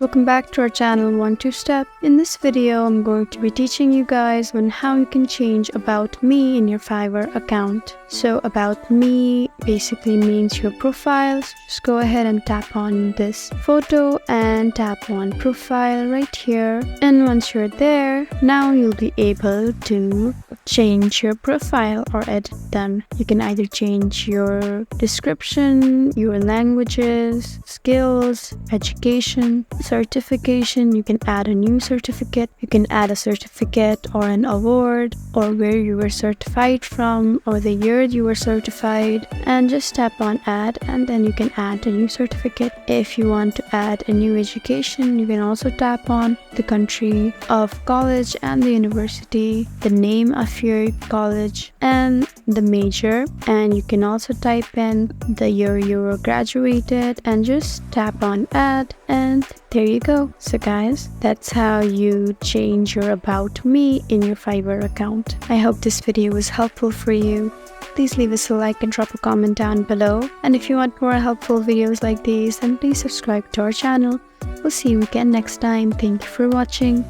Welcome back to our channel 1-2-Step. In this video, I'm going to be teaching you guys on how you can change About Me in your Fiverr account. So About Me basically means your profile. So just go ahead and tap on this photo and tap on profile right here. And once you're there, now you'll be able to change your profile or edit them. You can either change your description, your languages, skills, education, certification. You can add a new certificate. You can add a certificate or an award, or where you were certified from, or the year you were certified, and just tap on add, and then you can add a new certificate. If you want to add a new education, you can also tap on the country of college and the university, the name of your college and the major, and you can also type in the year you were graduated and just tap on add, and there you go. So guys, that's how you change your About Me in your Fiverr account. I hope this video was helpful for you. Please leave us a like and drop a comment down below. And if you want more helpful videos like these, then please subscribe to our channel. We'll see you again next time. Thank you for watching.